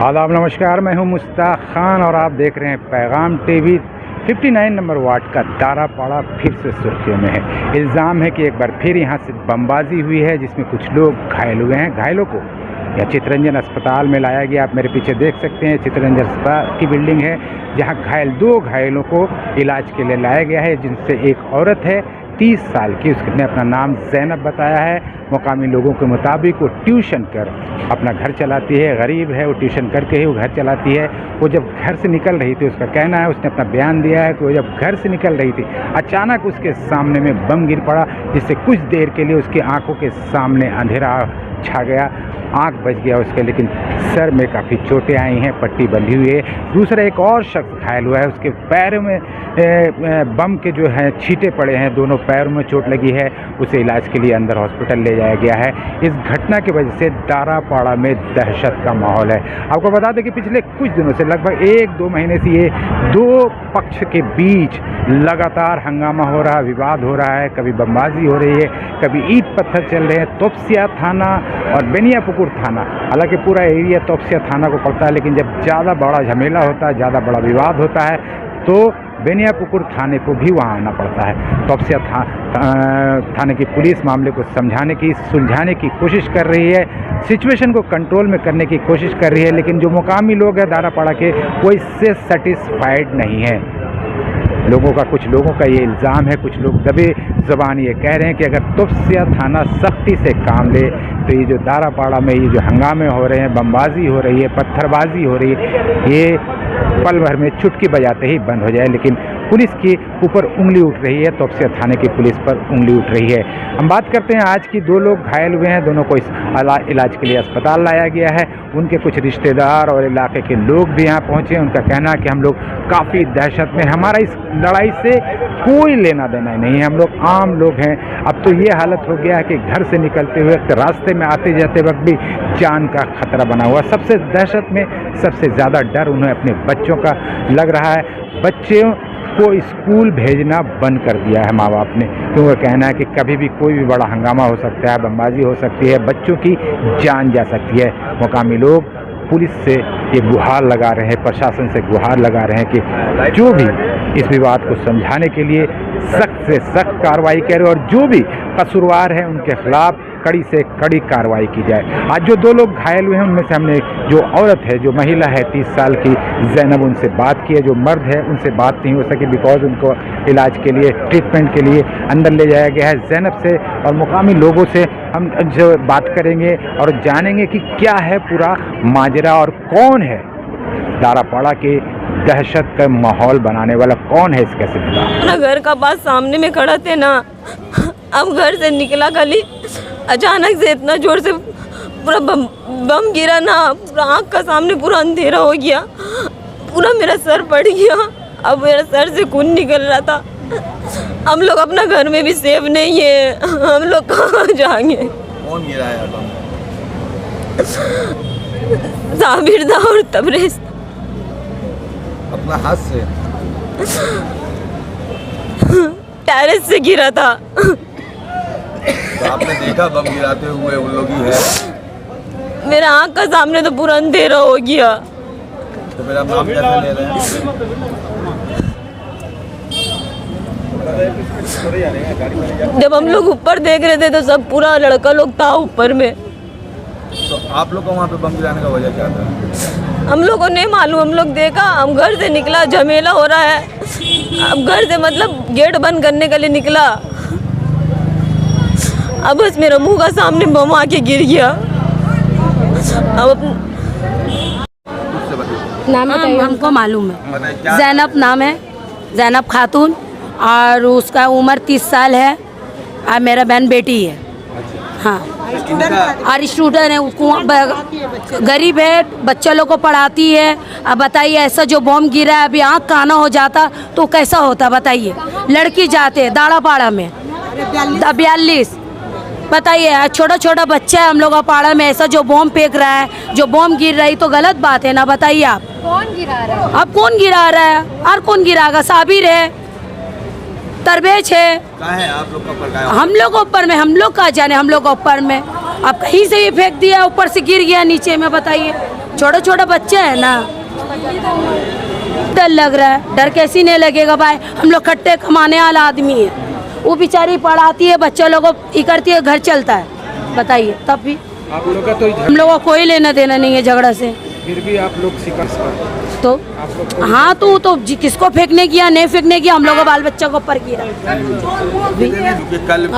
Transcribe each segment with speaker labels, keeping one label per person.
Speaker 1: आदाब नमस्कार, मैं हूं मुश्ताक खान और आप देख रहे हैं पैगाम टीवी। 59 नंबर वार्ड का दारापाड़ा फिर से सुर्खियों में है। इल्ज़ाम है कि एक बार फिर यहां से बमबाजी हुई है जिसमें कुछ लोग घायल हुए हैं। घायलों को या चित्तरंजन अस्पताल में लाया गया। आप मेरे पीछे देख सकते हैं चित्तरंजन अस्पताल की बिल्डिंग है जहां दो घायलों को इलाज के लिए लाया गया है, जिनसे एक औरत है 30 साल की, उसने अपना नाम ज़ैनब बताया है। मुकामी लोगों के मुताबिक वो ट्यूशन कर अपना घर चलाती है, गरीब है, वो ट्यूशन करके ही वो घर चलाती है। वो जब घर से निकल रही थी, उसका कहना है, उसने अपना बयान दिया है कि वो जब घर से निकल रही थी अचानक उसके सामने में बम गिर पड़ा, जिससे कुछ देर के लिए उसकी आंखों के सामने अंधेरा छा गया, आंख बच गया उसके, लेकिन सर में काफ़ी चोटें आई हैं, पट्टी बंधी हुई है। दूसरा एक और शख्स घायल हुआ है, उसके पैरों में बम के जो हैं छींटे पड़े हैं, दोनों पैरों में चोट लगी है, उसे इलाज के लिए अंदर हॉस्पिटल ले जाया गया है। इस घटना की वजह से दारापाड़ा में दहशत का माहौल है। आपको बता दें कि पिछले कुछ दिनों से लगभग 1-2 महीने से ये दो पक्ष के बीच लगातार हंगामा हो रहा, विवाद हो रहा है। कभी बमबाजी हो रही है, कभी ईंट पत्थर चल रहे हैं। तोपसिया थाना और बेनियापुकुर थाना, हालांकि पूरा एरिया तोपसिया थाना को पड़ता है, लेकिन जब ज़्यादा बड़ा झमेला होता है, ज़्यादा बड़ा विवाद होता है, तो बेनियापुकुर थाने को भी वहाँ आना पड़ता है। तोपसिया थाने की पुलिस मामले को सुलझाने की कोशिश कर रही है, सिचुएशन को कंट्रोल में करने की कोशिश कर रही है, लेकिन जो मुकामी लोग हैं दारापाड़ा के, वो इससे सेटिस्फाइड नहीं है। कुछ लोगों का ये इल्ज़ाम है, कुछ लोग दबे ज़बान ये कह रहे हैं कि अगर तोपसिया थाना सख्ती से काम ले तो ये जो दारापाड़ा में ये जो हंगामे हो रहे हैं, बमबाजी हो रही है, पत्थरबाजी हो रही है, ये पल भर में चुटकी बजाते ही बंद हो जाए। लेकिन पुलिस के ऊपर उंगली उठ रही है, तोपसिया थाने की पुलिस पर उंगली उठ रही है। हम बात करते हैं आज की, 2 लोग घायल हुए हैं, दोनों को इलाज के लिए अस्पताल लाया गया है। उनके कुछ रिश्तेदार और इलाके के लोग भी यहाँ पहुँचे। उनका कहना है कि हम लोग काफ़ी दहशत में, हमारा इस लड़ाई से कोई लेना देना नहीं है, हम लोग आम लोग हैं। अब तो ये हालत हो गया है कि घर से निकलते हुए रास्ते में आते जाते वक्त भी जान का खतरा बना हुआ। सबसे दहशत में सबसे ज़्यादा डर उन्हें अपने बच्चों का लग रहा है। बच्चों को स्कूल भेजना बंद कर दिया है माँ बाप ने, क्योंकि कहना है कि कभी भी कोई भी बड़ा हंगामा हो सकता है, बमबाजी हो सकती है, बच्चों की जान जा सकती है। मुकामी लोग पुलिस से ये गुहार लगा रहे हैं, प्रशासन से गुहार लगा रहे हैं कि जो भी इस विवाद को समझाने के लिए सख्त से सख्त कार्रवाई करे और जो भी कसूरवार है उनके खिलाफ कड़ी से कड़ी कार्रवाई की जाए। आज जो 2 लोग घायल हुए हैं उनमें से हमने जो औरत है, जो महिला है 30 साल की ज़ैनब, उनसे बात की है। जो मर्द है उनसे बात नहीं हो सकी बिकॉज उनको इलाज के लिए, ट्रीटमेंट के लिए अंदर ले जाया गया है। ज़ैनब से और मुकामी लोगों से हम जो बात करेंगे और जानेंगे कि क्या है पूरा माजरा और कौन है दारापाड़ा के दहशत का माहौल बनाने वाला, कौन है इसका जिम्मेदार।
Speaker 2: अपना घर का पास सामने में खड़ा थे ना, अब घर से निकला गली, अचानक से इतना जोर से पूरा बम गिरा ना, पूरा आँख का सामने पूरा अंधेरा हो गया, पूरा मेरा सर फट गया। अब मेरा सर से खून निकल रहा था। हम लोग अपना घर में भी सेफ नहीं है, हम लोग कहाँ जाएंगे।
Speaker 3: कौन गिराया बम?
Speaker 2: साबिर था और तबरेज।
Speaker 3: अपना हाथ से?
Speaker 2: टेरेस से गिरा था।
Speaker 3: तो आपने देखा बम गिराते हुए उन लोग ही है?
Speaker 2: मेरा आँख का सामने तो पूरा अंधेरा हो गया।
Speaker 3: तो मेरा नाम कैसे ले रहे हैं?
Speaker 2: जब हम लोग ऊपर देख रहे थे तो सब पूरा लड़का लोग था ऊपर में।
Speaker 3: तो आप लोग को वहाँ पे बम गिराने का वजह क्या था?
Speaker 2: हम लोग को नहीं मालूम, हम लोग देखा, हम घर से निकला, झमेला हो रहा है। अब घर से मतलब गेट बंद करने के लिए निकला, अब बस मेरा मुंह का सामने बम आके गिर गया। अब
Speaker 4: नाम हमको मालूम है, ज़ैनब नाम है, ज़ैनब खातून, और उसका उम्र 30 साल है और मेरा बहन बेटी है। हाँ, और स्टूडेंट है, उसको गरीब है, बच्चे लोग को पढ़ाती है। अब बताइए ऐसा जो बम गिरा है, अभी आँख काना हो जाता तो कैसा होता बताइए। लड़की जाते दारापाड़ा में 42, बताइए छोटा छोटा बच्चा है हम लोग का पाड़ा में, ऐसा जो बम फेंक रहा है, जो बम गिर रही तो गलत बात है ना। बताइए आप
Speaker 5: कौन गिरा रहा है?
Speaker 4: अब कौन गिरा रहा है और कौन गिरागा? साबिर है, तरबेज है।
Speaker 3: कहाँ है आप लोग का ऊपर?
Speaker 4: हम लोग ऊपर में, हम लोग का जाने, हम लोग ऊपर में। अब कहीं से ये फेंक दिया, ऊपर से गिर गया नीचे में, बताइए छोटे छोटे बच्चे हैं ना, डर लग रहा है। डर कैसी नहीं लगेगा भाई, हम लोग खट्टे कमाने वाला आदमी है। वो बेचारी पढ़ाती है, बच्चे लोगों को करती है, घर चलता है, बताइए। तब भी
Speaker 1: आप लोगों का तो
Speaker 4: हम लोगों को कोई लेना देना नहीं है झगड़ा से।
Speaker 1: फिर भी आप लोग
Speaker 4: तो हाँ, तो वो तो किसको फेंकने किया नहीं फेंकने किया, हम लोग बाल बच्चा को ऊपर किया।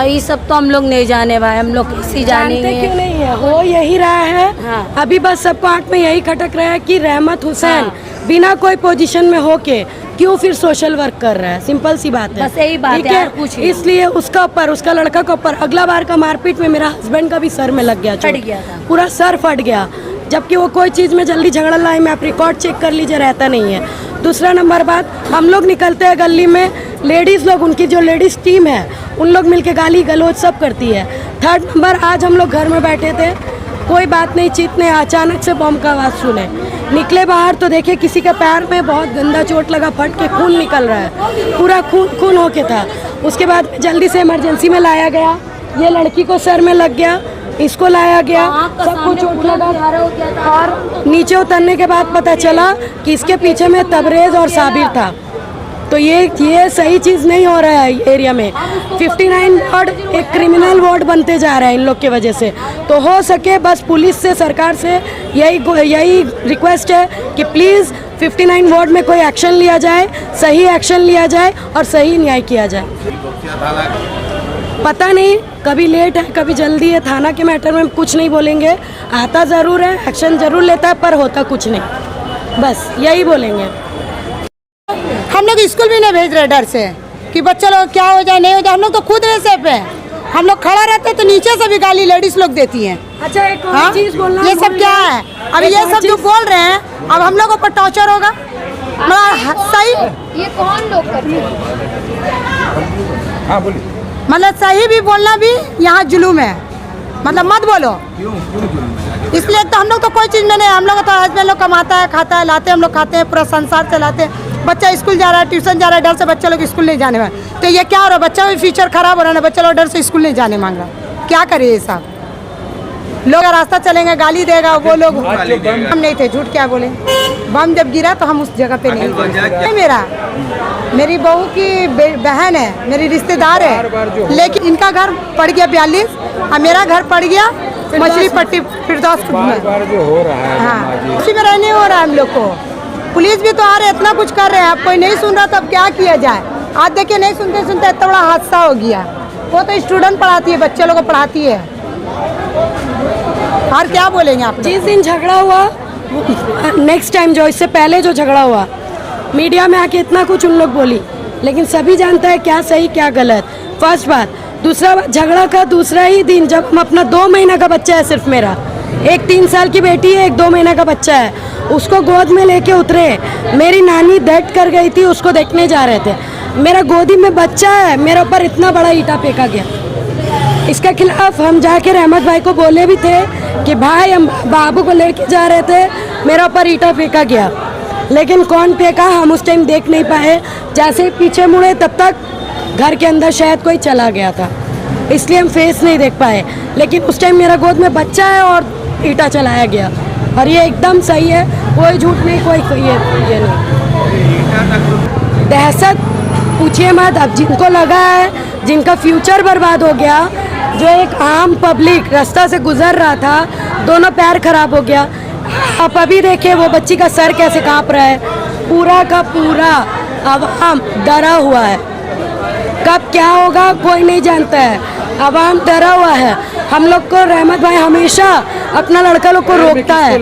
Speaker 4: ये सब तो हम लोग नहीं जाने भाई, हम लोग कैसे जानेंगे।
Speaker 5: क्यों नहीं है, हो यही रहा है।
Speaker 4: हाँ।
Speaker 5: अभी बस सबको आंख में यही खटक रहा है कि रहमत हुसैन बिना कोई पोजीशन में होके क्यों फिर सोशल वर्क कर रहा है। सिंपल सी बात है,
Speaker 4: बस यही बात
Speaker 5: ठीक
Speaker 4: है, और कुछ नहीं।
Speaker 5: इसलिए उसका ऊपर, उसका लड़का का ऊपर अगला बार का मारपीट में मेरा हस्बैंड का भी सर में लग गया,
Speaker 4: फट गया था।
Speaker 5: पूरा सर फट गया। जबकि वो कोई चीज़ में जल्दी झगड़ा लाए में आप रिकॉर्ड चेक कर लीजिए, रहता नहीं है। दूसरा नंबर बात, हम लोग निकलते हैं गली में, लेडीज़ लोग, उनकी जो लेडीज़ टीम है उन लोग मिलके गाली गलौज सब करती है। थर्ड नंबर, आज हम लोग घर में बैठे थे, कोई बात नहीं चीत ने अचानक से बम का आवाज़ सुने, निकले बाहर तो देखे किसी के पैर में बहुत गंदा चोट लगा, फट के खून निकल रहा है, पूरा खून होके था। उसके बाद जल्दी से इमरजेंसी में लाया गया, ये लड़की को सर में लग गया, इसको लाया गया, सबको चोट लगा। और नीचे उतरने के बाद पता चला कि इसके पीछे में तबरेज और साबिर था। तो ये सही चीज़ नहीं हो रहा है एरिया में। 59 वार्ड एक क्रिमिनल वार्ड बनते जा रहा है इन लोग की वजह से। तो हो सके बस पुलिस से, सरकार से यही रिक्वेस्ट है कि प्लीज़ 59 वार्ड में कोई एक्शन लिया जाए, सही एक्शन लिया जाए और सही न्याय किया जाए। पता नहीं, कभी लेट है कभी जल्दी है, थाना के मैटर में कुछ नहीं बोलेंगे, आता ज़रूर है, एक्शन ज़रूर लेता है, पर होता कुछ नहीं, बस यही बोलेंगे।
Speaker 6: हम लोग स्कूल भी नहीं भेज रहे डर से कि बच्चे लोग क्या हो जाए नहीं हो जाए। हम लोग तो खुद ऐसे पे हम लोग खड़ा रहते तो नीचे से भी गाली लेडीज लोग देती हैं।
Speaker 5: अच्छा, एक
Speaker 6: हाँ?
Speaker 5: चीज़ बोलना,
Speaker 6: ये सब क्या है? अभी ये सब जो बोल रहे हैं, अब हम लोगों पर टॉर्चर होगा। सही,
Speaker 7: ये कौन लोग करते हैं?
Speaker 1: हाँ बोलिए।
Speaker 6: मतलब सही भी बोलना भी यहाँ जुलूम है, मतलब मत बोलो। इसलिए तो हम लोग तो कोई चीज़ में नहीं, हम लोग तो हस्बैंड लोग कमाता है, खाता है, लाते हम लोग खाते हैं, पूरा संसार चलाते हैं। बच्चा स्कूल जा रहा है, ट्यूशन जा रहा है, डर से बच्चे लोग स्कूल नहीं जाने वाले। तो ये क्या हो रहा है, बच्चा भी फ्यूचर खराब हो रहा है, बच्चा लोग डर से स्कूल नहीं जाने मांग रहा। क्या करे ये सब लोग, रास्ता चलेंगे गाली देगा वो लोग। हम नहीं थे, झूठ क्या बोले। बम जब गिरा तो हम उस जगह पे नहीं थे। मेरी बहू की बहन है, मेरी रिश्तेदार है, लेकिन इनका घर पड़ गया 42 और मेरा घर पड़ गया मछली पट्टी फिरदौसपुर में।
Speaker 1: जो हो रहा है,
Speaker 6: हाँ, उसी में रहने हो रहा है हम लोग को। पुलिस भी तो आ रहे, इतना कुछ कर रहे हैं, अब कोई नहीं सुन रहा, तब क्या किया जाए। आज देखिए नहीं सुनते सुनते इतना बड़ा हादसा हो गया। वो तो स्टूडेंट पढ़ाती है, बच्चे लोग को पढ़ाती है, और क्या बोलेंगे आप।
Speaker 5: जिस दिन झगड़ा हुआ, नेक्स्ट टाइम जो इससे पहले जो झगड़ा हुआ, मीडिया में आके इतना कुछ उन लोग बोली, लेकिन सभी जानता है क्या सही क्या गलत। फर्स्ट बात। दूसरा बात, झगड़ा का दूसरा ही दिन जब हम अपना 2 महीना का बच्चा है सिर्फ मेरा, एक 3 साल की बेटी है, एक 2 महीना का बच्चा है, उसको गोद में लेके उतरे। मेरी नानी डेथ कर गई थी, उसको देखने जा रहे थे, मेरा गोदी में बच्चा है, मेरे ऊपर इतना बड़ा ईंटा फेंका गया। इसके खिलाफ हम जाके रहमत भाई को बोले भी थे कि भाई हम बाबू को लेके जा रहे थे, मेरे ऊपर ईंटा फेंका गया, लेकिन कौन फेंका हम उस टाइम देख नहीं पाए। जैसे पीछे मुड़े तब तक घर के अंदर शायद कोई चला गया था, इसलिए हम फेस नहीं देख पाए। लेकिन उस टाइम मेरा गोद में बच्चा है और ईंटा चलाया गया, और ये एकदम सही है, कोई झूठ नहीं, कोई ये नहीं। दहशत पूछिए मत। अब जिनको लगा है, जिनका फ्यूचर बर्बाद हो गया, जो एक आम पब्लिक रास्ता से गुजर रहा था, दोनों पैर खराब हो गया। आप अभी देखिए वो बच्ची का सर कैसे कांप रहा है, पूरा का पूरा आवाम डरा हुआ है। कब क्या होगा कोई नहीं जानता है, आवाम डरा हुआ है। हम लोग को रहमत भाई हमेशा अपना लड़का लोग को रोकता है।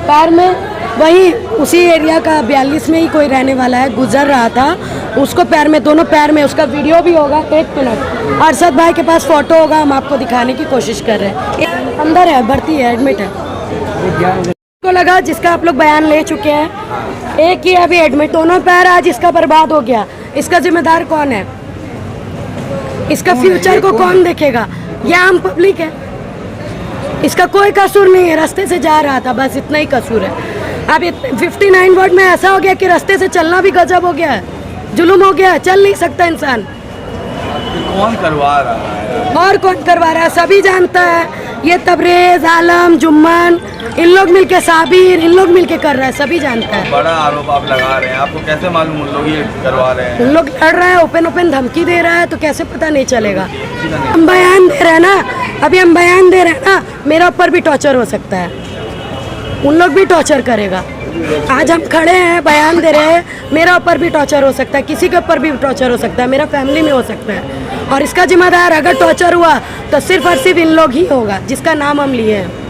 Speaker 5: पैर में, वही उसी एरिया का 42 में ही कोई रहने वाला है, गुजर रहा था, उसको पैर में, दोनों पैर में, उसका वीडियो भी होगा। 1 मिनट, अरशद भाई के पास फोटो होगा, हम आपको दिखाने की कोशिश कर रहे हैं। अंदर है, भर्ती है, एडमिट है। को लगा जिसका आप लोग बयान ले चुके हैं, एक ही अभी एडमिट, दोनों पैर आज इसका बर्बाद हो गया। इसका जिम्मेदार कौन है? इसका फ्यूचर को कौन देखेगा? ये आम पब्लिक है, इसका कोई कसूर नहीं है, रास्ते से जा रहा था, बस इतना ही कसूर है। अब 59 वार्ड में ऐसा हो गया कि रास्ते से चलना भी गजब हो गया है, जुल्म हो गया, चल नहीं सकता इंसान।
Speaker 3: कौन करवा रहा है?
Speaker 5: और कौन करवा रहा है? सभी जानता है ये तबरेज, आलम, जुम्मन, इन लोग मिलके, साबिर, इन लोग मिलके कर रहे हैं, सभी जानते हैं।
Speaker 3: बड़ा आरोप आप लगा रहे हैं, आपको कैसे मालूम उन लोग ये करवा रहे हैं?
Speaker 5: उन लोग लड़ रहे हैं, ओपन धमकी दे रहा है, तो कैसे पता नहीं चलेगा? हम बयान दे रहे हैं ना, अभी हम बयान दे रहे हैं ना, मेरा ऊपर भी टॉर्चर हो सकता है, उन लोग भी टॉर्चर करेगा। आज हम खड़े हैं, बयान दे रहे हैं, मेरा ऊपर भी टॉर्चर हो सकता है, किसी के ऊपर भी टॉर्चर हो सकता है, मेरा फैमिली में हो सकता है। और इसका जिम्मेदार अगर टॉर्चर हुआ तो सिर्फ और सिर्फ इन लोग ही होगा, जिसका नाम हम लिए हैं।